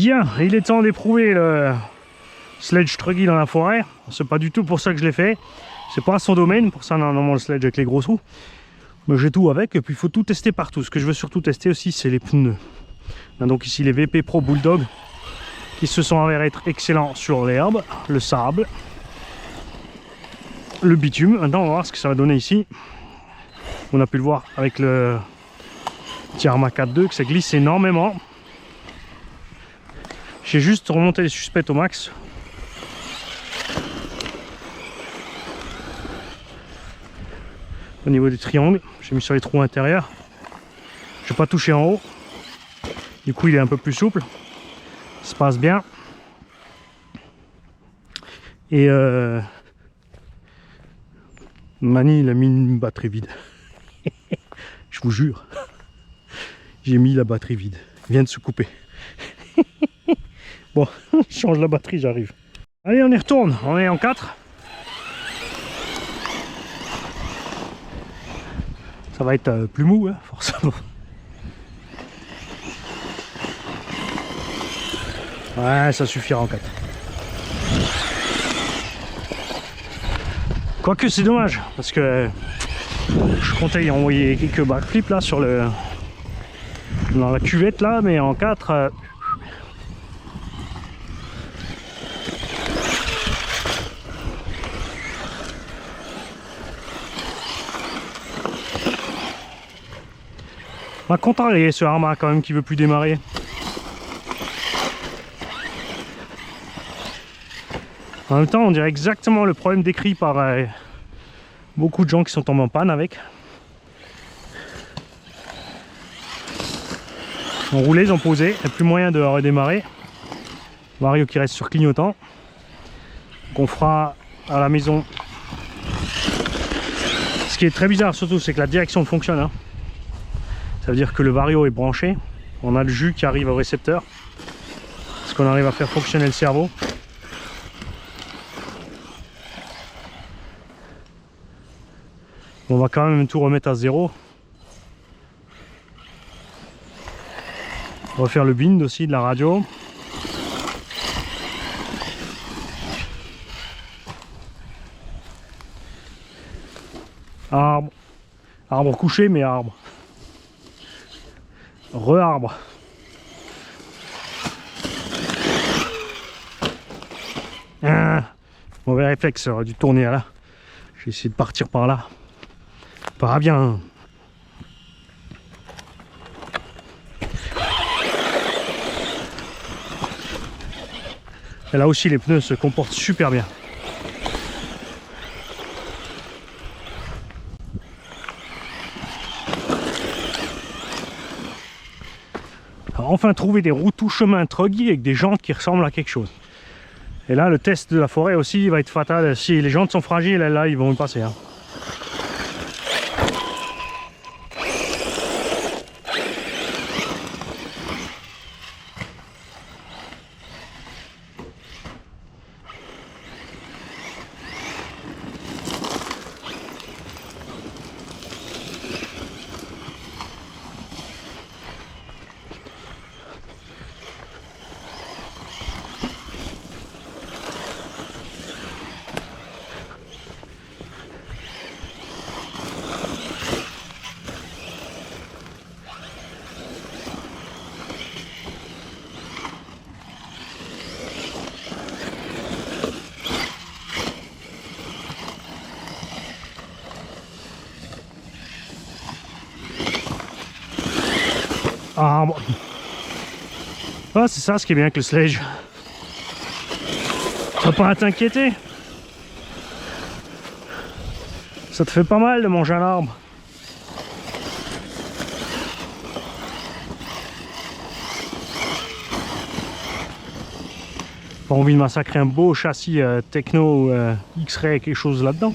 Bien, il est temps d'éprouver le sledge truggy dans la forêt. C'est pas du tout pour ça que je l'ai fait. C'est pas son domaine, pour ça normalement le sledge avec les gros roues. Mais j'ai tout avec et puis il faut tout tester partout. Ce que je veux surtout tester aussi, c'est les pneus. Donc ici les VP Pro Bulldog qui se sont avérés être excellents sur l'herbe, le sable, le bitume. Maintenant on va voir ce que ça va donner ici. On a pu le voir avec le Tiarma 4.2 que ça glisse énormément. J'ai juste remonté les suspects au max. Au niveau des triangles, j'ai mis sur les trous intérieurs. Je n'ai pas touché en haut. Du coup il est un peu plus souple. Ça se passe bien. Et Mani il a mis une batterie vide. Je vous jure. J'ai mis la batterie vide. Il vient de se couper. Bon, je change la batterie, j'arrive. Allez, on y retourne. On est en 4. Ça va être plus mou, hein, forcément. Ouais, ça suffira en 4. Quoique c'est dommage, parce que je comptais y envoyer quelques backflips là sur le... dans la cuvette là, mais en 4... On va contrarier ce Arma quand même qui veut plus démarrer. En même temps, on dirait exactement le problème décrit par beaucoup de gens qui sont tombés en panne avec. On roulait, ils ont posé, il n'y a plus moyen de redémarrer. Vario qui reste sur clignotant. Qu'on fera à la maison. Ce qui est très bizarre surtout, c'est que la direction fonctionne. Hein. Ça veut dire que le Vario est branché. On a le jus qui arrive au récepteur. Parce qu'on arrive à faire fonctionner le cerveau. On va quand même tout remettre à zéro. On va faire le bind aussi de la radio. Arbre. Arbre couché mais arbre. Re-arbre. Ah, mauvais réflexe, j'aurais dû tourner là. J'ai essayé de partir par là. Pas bien. Et là aussi les pneus se comportent super bien. Alors, enfin trouver des routes tout chemin truggy avec des jantes qui ressemblent à quelque chose. Et là le test de la forêt aussi va être fatal. Si les jantes sont fragiles, là ils vont y passer. Hein. Ah, bon. Ah, c'est ça ce qui est bien avec le sledge. Tu vas pas à t'inquiéter. Ça te fait pas mal de manger un arbre. Pas envie de massacrer un beau châssis techno X-Ray quelque chose là-dedans.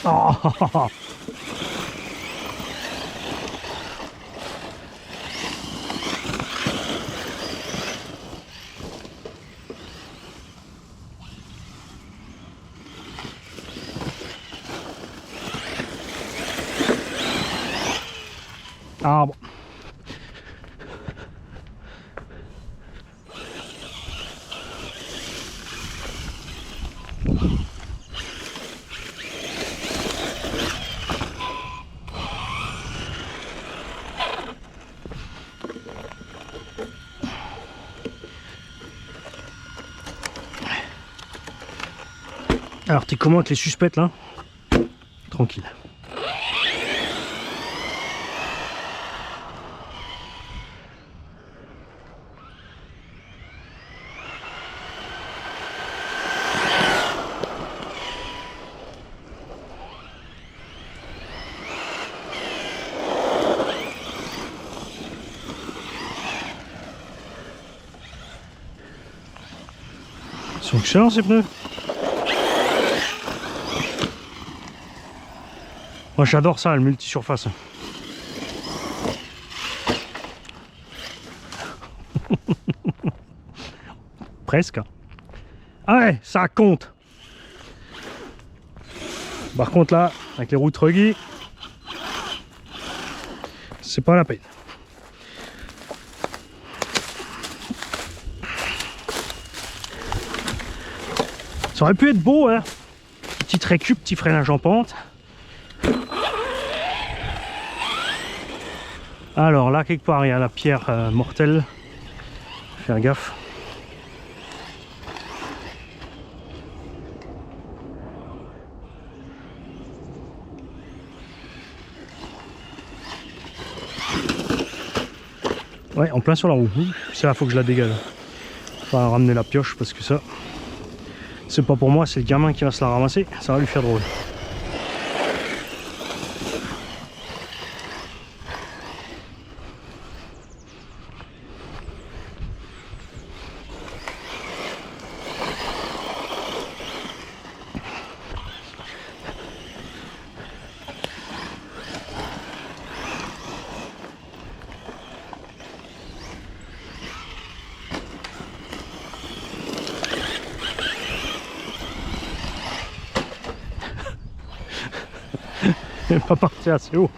Oh. Ah bon. Alors t'es comment avec les suspects là? Tranquille. Ils sont excellents ces pneus. Moi j'adore ça, le multi-surface. Presque. Ah ouais, ça compte. Par contre là, avec les roues Truggy, c'est pas la peine. Ça aurait pu être beau, hein. Petite récup, petit freinage en pente. Alors là, quelque part, il y a la pierre mortelle. Faire gaffe. Ouais, en plein sur la roue. C'est là, faut que je la dégage. Faut ramener la pioche parce que ça, c'est pas pour moi, c'est le gamin qui va se la ramasser. Ça va lui faire drôle. Pas parti assez haut.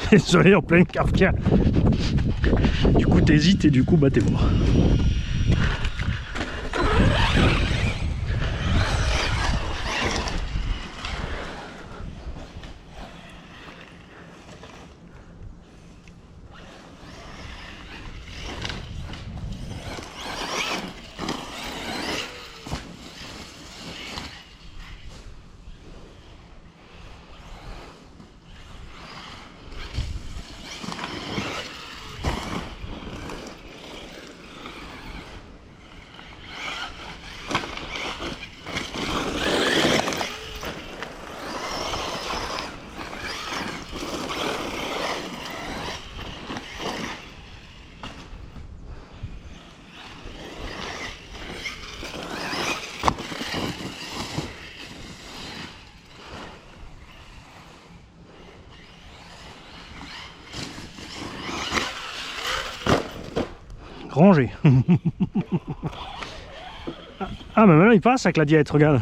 Désolé, en pleine Kafka. Du coup t'hésites et du coup bah t'es mort. Rangé. Ah mais maintenant il passe avec la diète, regarde.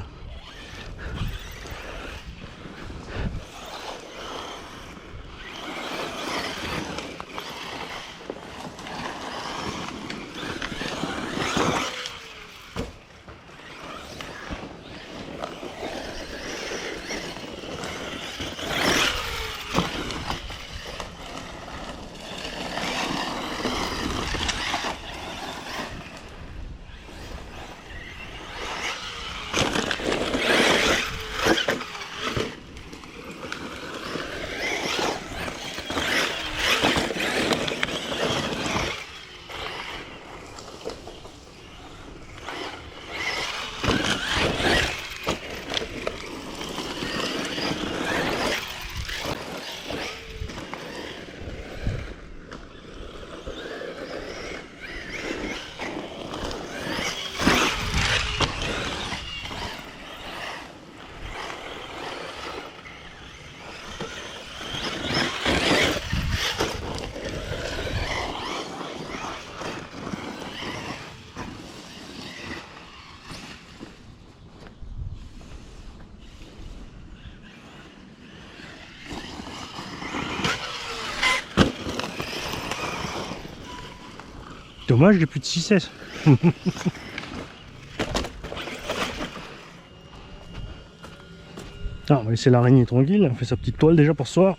Dommage, j'ai plus de 6S. Ah, on va laisser l'araignée tranquille, elle fait sa petite toile déjà pour ce soir.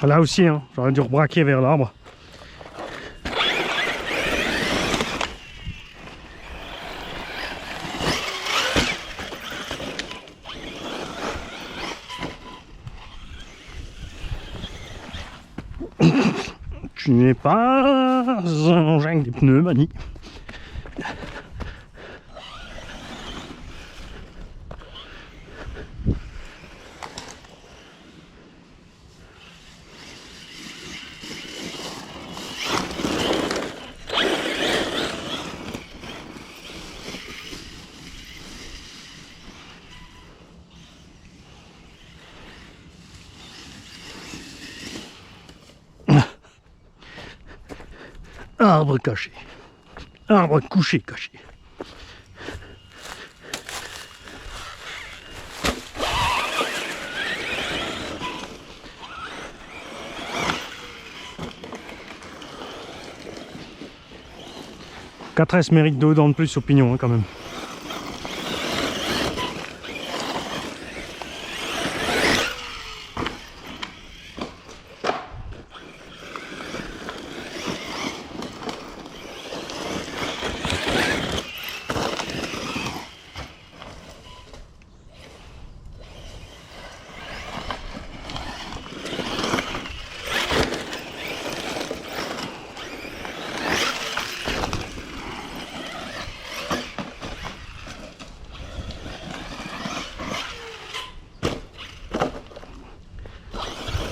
Là aussi, hein, j'aurais dû rebraquer vers l'arbre. Tu n'es pas un engin avec des pneus, Mani. Arbre caché. Arbre couché caché. « 4S mérite 2 dents de plus au pignon, hein, quand même.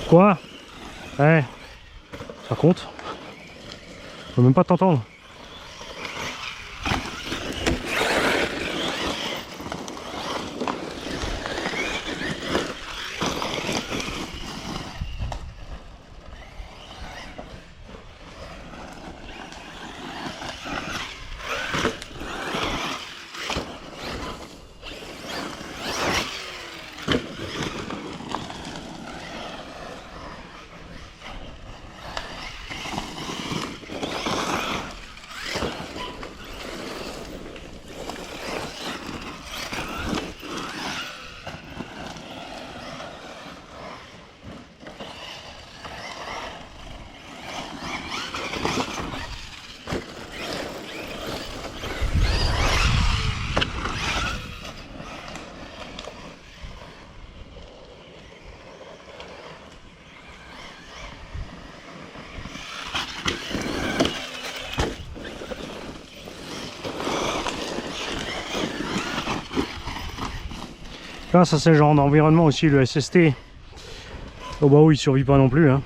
Quoi? Ouais, ça compte. Je peux même pas t'entendre. Là, ça c'est le genre d'environnement aussi, le SST. Oh bah oui, il survit pas non plus, hein.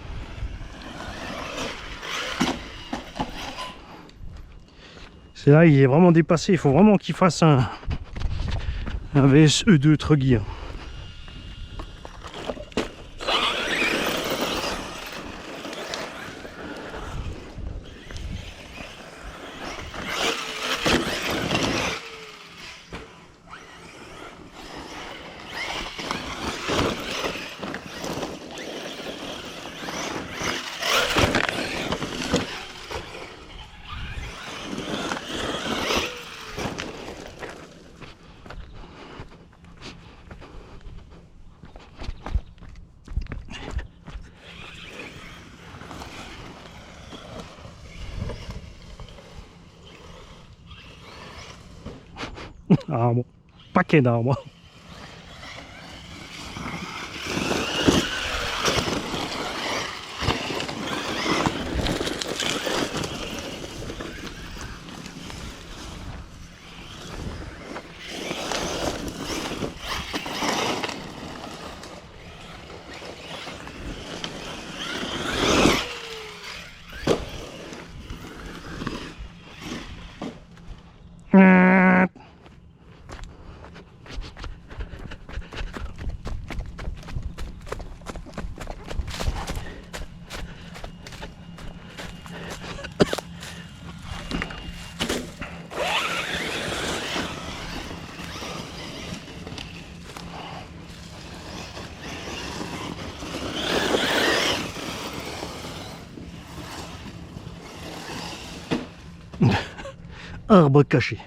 C'est là, il est vraiment dépassé. Il faut vraiment qu'il fasse un VSE2 Truggy. Arbre. Paquet d'arbres. Arbre caché.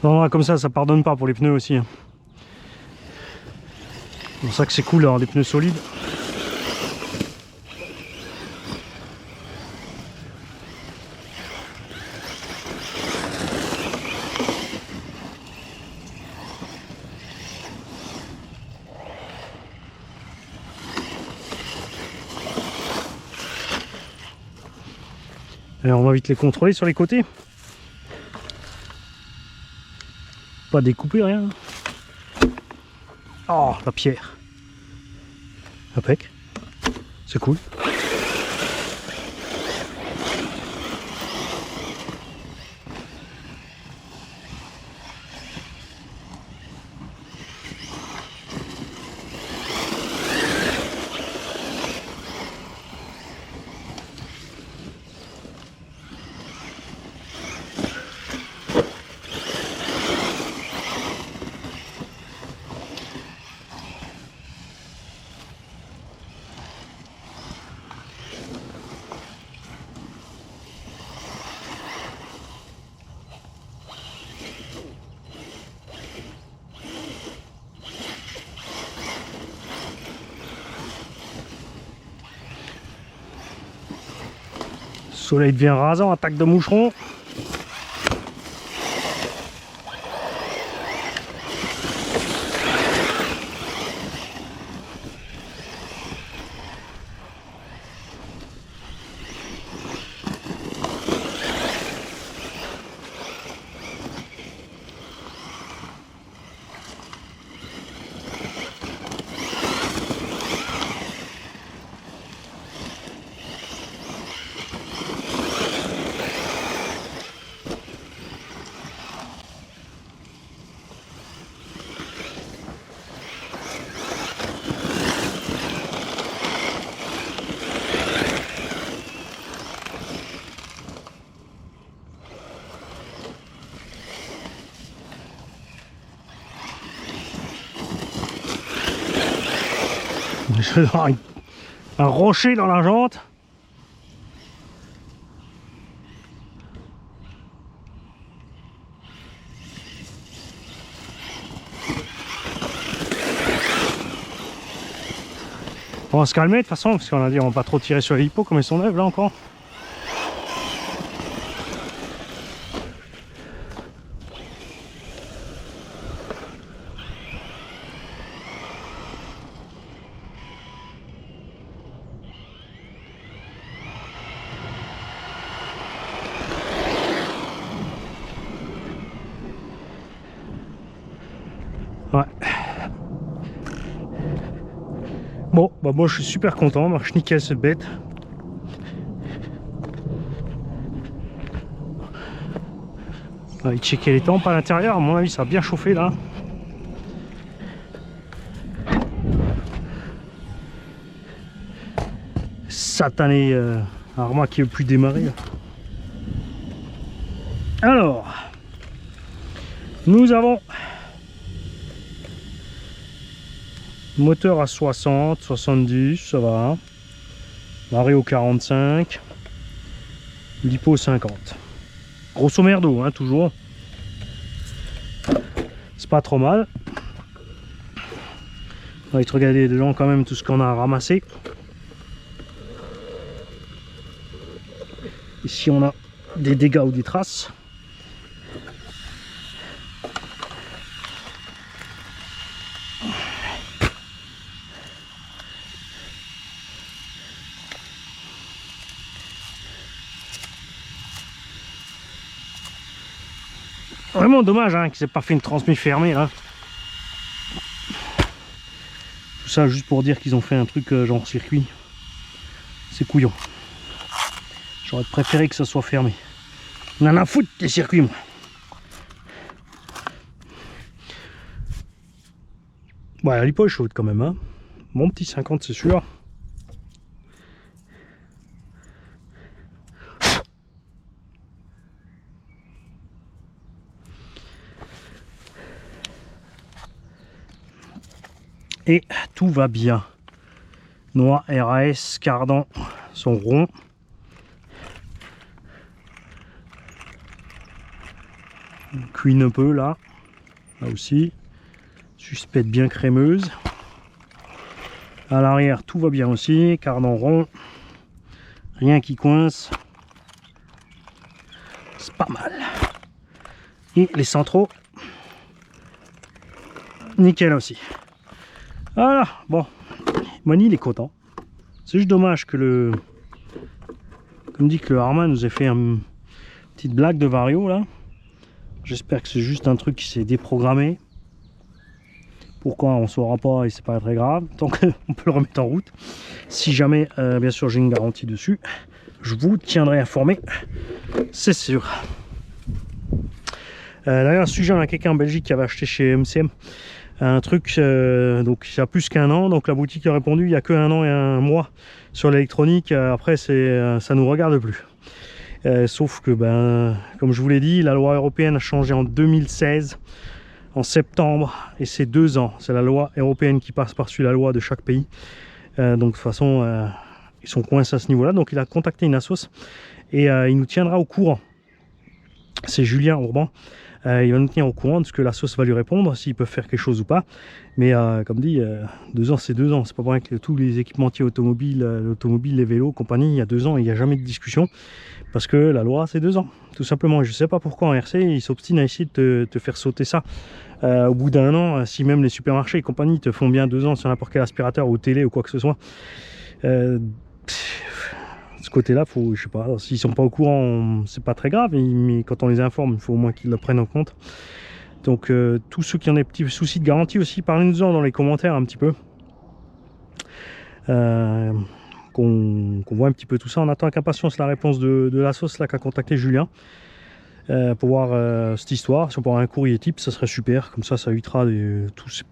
Non, comme ça pardonne pas pour les pneus aussi. C'est pour ça que c'est cool d'avoir des pneus solides. Alors on va vite les contrôler sur les côtés. Pas découpé, rien. Oh, la pierre. Impec. C'est cool. Soleil devient rasant, attaque de moucheron. Je vais avoir un rocher dans la jante. On va se calmer de toute façon, parce qu'on a dit on va pas trop tirer sur les hippos comme ils sont neuves là encore. Ouais. Bon, bah moi je suis super content, marche nickel cette bête. On va checker les tempes à l'intérieur, à mon avis ça a bien chauffé là. Satané Arma qui veut plus démarrer là. Alors, nous avons moteur à 60, 70, ça va. Marée au 45. Lipo 50. Grosso merdo, hein, toujours. C'est pas trop mal. On va te regarder dedans quand même tout ce qu'on a ramassé. Ici on a des dégâts ou des traces. Vraiment dommage hein, qu'ils n'aient pas fait une transmission fermée là. Tout ça juste pour dire qu'ils ont fait un truc genre circuit. C'est couillon. J'aurais préféré que ça soit fermé. On en a à foutre des circuits moi. Ouais, la lipo est chaude quand même hein. Mon petit 50 c'est sûr. Et tout va bien. Noix, RAS, cardan sont ronds. On cuine un peu là. Là aussi. Suspecte bien crémeuse. À l'arrière, tout va bien aussi. Cardan rond. Rien qui coince. C'est pas mal. Et les centraux. Nickel aussi. Voilà, bon, Mani il est content. C'est juste dommage que le... Comme dit que le Harman nous ait fait une petite blague de vario là. J'espère que c'est juste un truc qui s'est déprogrammé. Pourquoi on ne saura pas et c'est pas très grave. Tant qu'on peut le remettre en route. Si jamais, bien sûr j'ai une garantie dessus, je vous tiendrai informé. C'est sûr. D'ailleurs, un sujet, on a quelqu'un en Belgique qui avait acheté chez MCM. Un truc donc il y a plus qu'un an, donc la boutique a répondu il y a que 1 an et 1 mois sur l'électronique. Après c'est ça nous regarde plus, sauf que ben comme je vous l'ai dit, la loi européenne a changé en 2016 en septembre et c'est 2 ans. C'est la loi européenne qui passe par-dessus la loi de chaque pays, donc de toute façon ils sont coincés à ce niveau là. Donc il a contacté une assos et il nous tiendra au courant. C'est Julien Urban. Il va nous tenir au courant de ce que la sauce va lui répondre, s'ils peuvent faire quelque chose ou pas. Mais comme dit, 2 ans c'est 2 ans. C'est pas vrai que tous les équipementiers automobiles, l'automobile, les vélos, compagnie, il y a 2 ans, il n'y a jamais de discussion. Parce que la loi c'est 2 ans, tout simplement. Et je sais pas pourquoi en RC, ils s'obstinent à essayer de te faire sauter ça. Au bout d'1 an, si même les supermarchés et compagnie te font bien 2 ans sur n'importe quel aspirateur ou télé ou quoi que ce soit. Ce côté-là, faut, je sais pas, s'ils sont pas au courant, c'est pas très grave, mais quand on les informe, il faut au moins qu'ils le prennent en compte. Donc, tous ceux qui ont des petits soucis de garantie aussi, parlez-nous-en dans les commentaires un petit peu. Qu'on voit un petit peu tout ça. On attend avec impatience la réponse de la sauce là qu'a contacté Julien pour voir cette histoire. Si on peut avoir un courrier type, ça serait super. Comme ça évitera tous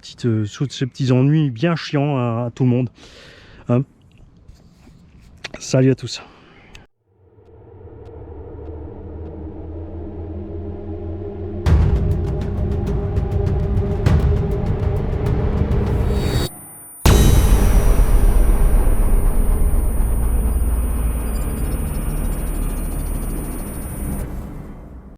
ces petits ennuis bien chiants à tout le monde. Hein. Salut à tous.